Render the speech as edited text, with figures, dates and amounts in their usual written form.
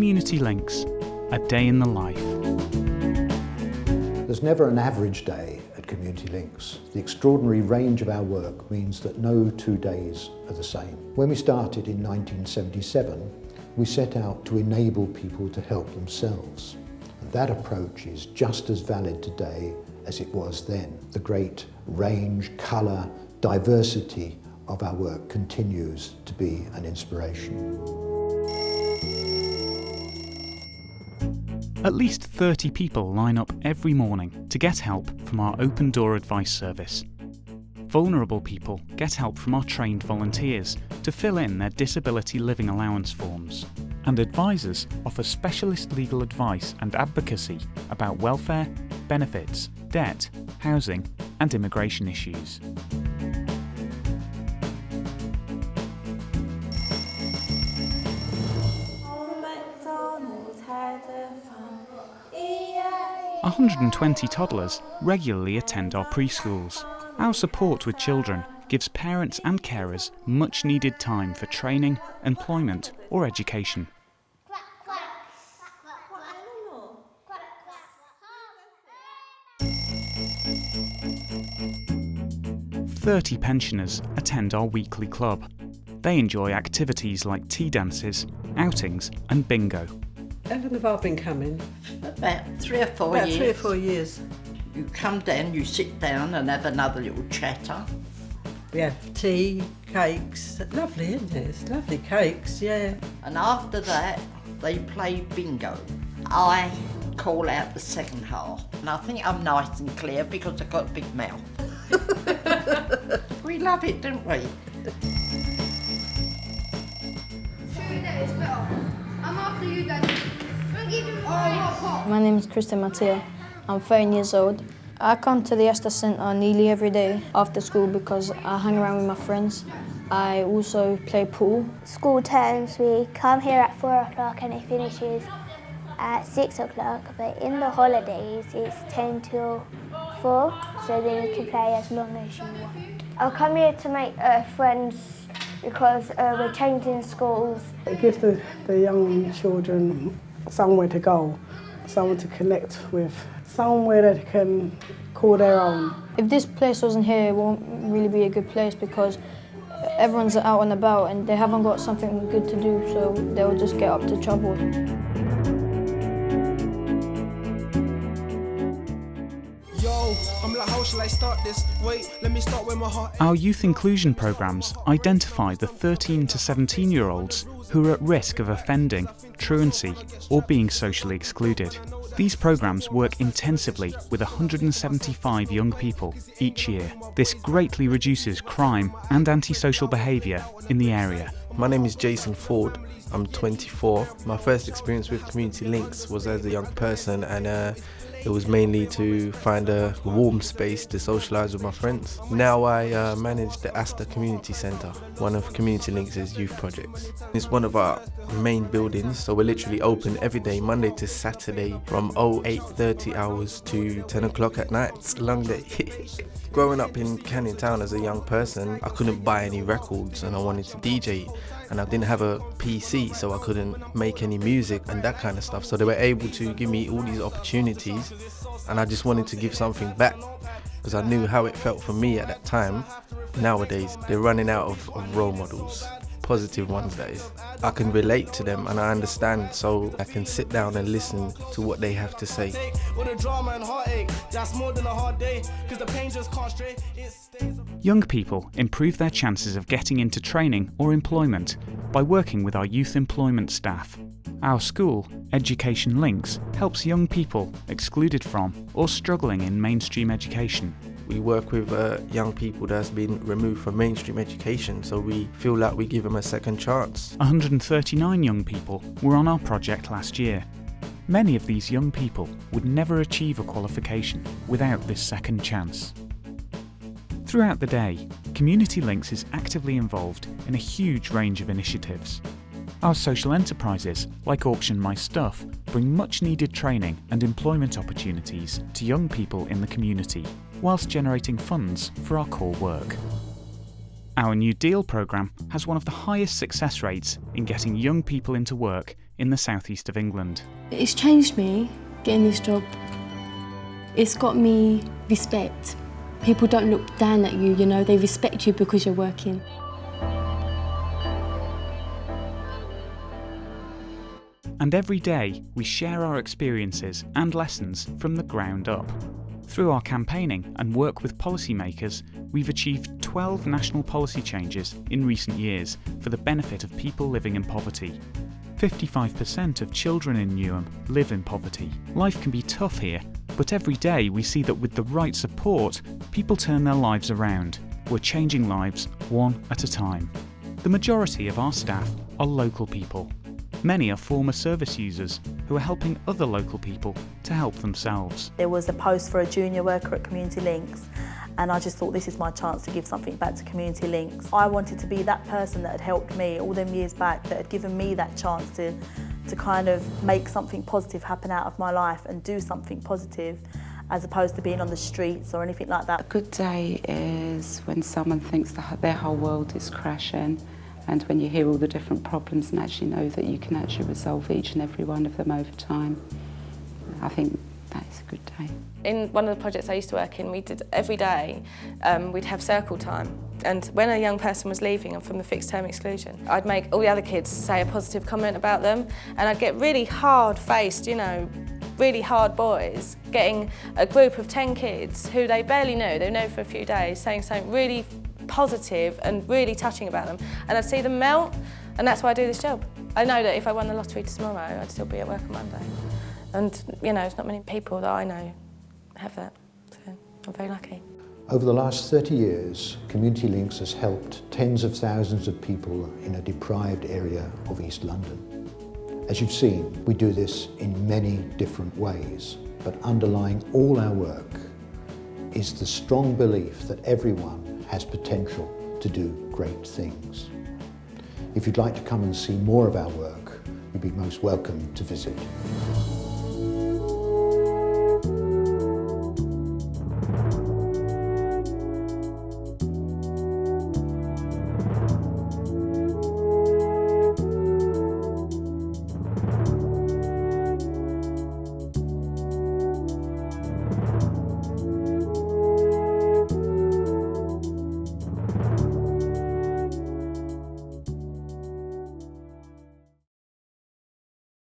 Community Links, a day in the life. There's never an average day at Community Links. The extraordinary range of our work means that no 2 days are the same. When we started in 1977, we set out to enable people to help themselves. And that approach is just as valid today as it was then. The great range, colour, diversity of our work continues to be an inspiration. At least 30 people line up every morning to get help from our open door advice service. Vulnerable people get help from our trained volunteers to fill in their disability living allowance forms. And advisors offer specialist legal advice and advocacy about welfare, benefits, debt, housing and immigration issues. McDonald's had a farm. 120 toddlers regularly attend our preschools. Our support with children gives parents and carers much needed time for training, employment or education. 30 pensioners attend our weekly club. They enjoy activities like tea dances, outings and bingo. How long have I been coming? About 3 or 4 years. About 3 or 4 years. You come down, you sit down and have another little chatter. We have tea, cakes. Lovely, isn't it? It's lovely cakes, yeah. And after that, they play bingo. I call out the second half. And I think I'm nice and clear because I've got a big mouth. We love it, don't we? I'm after you, Daddy. Don't give him a My name is Christian Mattea. I'm 13 years old. I come to the Astor Centre nearly every day after school because I hang around with my friends. I also play pool. School terms, we come here at 4 o'clock and it finishes at 6 o'clock, but in the holidays it's 10 till 4, so then you can play as long as you want. I'll come here to make friends because we're changing schools. It gives the young children somewhere to go, someone to connect with, somewhere they can call their own. If this place wasn't here, it won't really be a good place because everyone's out and about and they haven't got something good to do, so they'll just get up to trouble. Our youth inclusion programmes identify the 13 to 17-year-olds who are at risk of offending, truancy or being socially excluded. These programmes work intensively with 175 young people each year. This greatly reduces crime and antisocial behaviour in the area. My name is Jason Ford. I'm 24. My first experience with Community Links was as a young person, and it was mainly to find a warm space to socialise with my friends. Now I manage the Astor Community Centre, one of Community Links' youth projects. It's one of our main buildings, so we're literally open every day, Monday to Saturday, from 8:30 hours to 10 o'clock at night. It's a long day. Growing up in Canning Town as a young person, I couldn't buy any records and I wanted to DJ. And I didn't have a PC, so I couldn't make any music and that kind of stuff. So they were able to give me all these opportunities, and I just wanted to give something back because I knew how it felt for me at that time. Nowadays, they're running out of role models, positive ones that is. I can relate to them and I understand, so I can sit down and listen to what they have to say. Young people improve their chances of getting into training or employment by working with our youth employment staff. Our school, Education Links, helps young people excluded from or struggling in mainstream education. We work with young people that's been removed from mainstream education, so we feel like we give them a second chance. 139 young people were on our project last year. Many of these young people would never achieve a qualification without this second chance. Throughout the day, Community Links is actively involved in a huge range of initiatives. Our social enterprises, like Auction My Stuff, bring much needed training and employment opportunities to young people in the community, whilst generating funds for our core work. Our New Deal programme has one of the highest success rates in getting young people into work in the southeast of England. It's changed me, getting this job. It's got me respect. People don't look down at you, you know, they respect you because you're working. And every day we share our experiences and lessons from the ground up. Through our campaigning and work with policymakers, we've achieved 12 national policy changes in recent years for the benefit of people living in poverty. 55% of children in Newham live in poverty. Life can be tough here, but every day we see that with the right support, people turn their lives around. We're changing lives one at a time. The majority of our staff are local people. Many are former service users who are helping other local people to help themselves. There was a post for a junior worker at Community Links, and I just thought this is my chance to give something back to Community Links. I wanted to be that person that had helped me all them years back, that had given me that chance to kind of make something positive happen out of my life and do something positive, as opposed to being on the streets or anything like that. A good day is when someone thinks that their whole world is crashing, and when you hear all the different problems and actually know that you can actually resolve each and every one of them over time. I think that is a good day. In one of the projects I used to work in, we did every day, we'd have circle time. And when a young person was leaving and from the fixed term exclusion, I'd make all the other kids say a positive comment about them, and I'd get really hard-faced, you know, really hard boys, getting a group of 10 kids who they barely knew, they knew for a few days, saying something really positive and really touching about them, and I'd see them melt, and that's why I do this job. I know that if I won the lottery tomorrow, I'd still be at work on Monday. And, you know, there's not many people that I know have that, so I'm very lucky. Over the last 30 years, Community Links has helped tens of thousands of people in a deprived area of East London. As you've seen, we do this in many different ways, but underlying all our work is the strong belief that everyone has potential to do great things. If you'd like to come and see more of our work, you'd be most welcome to visit.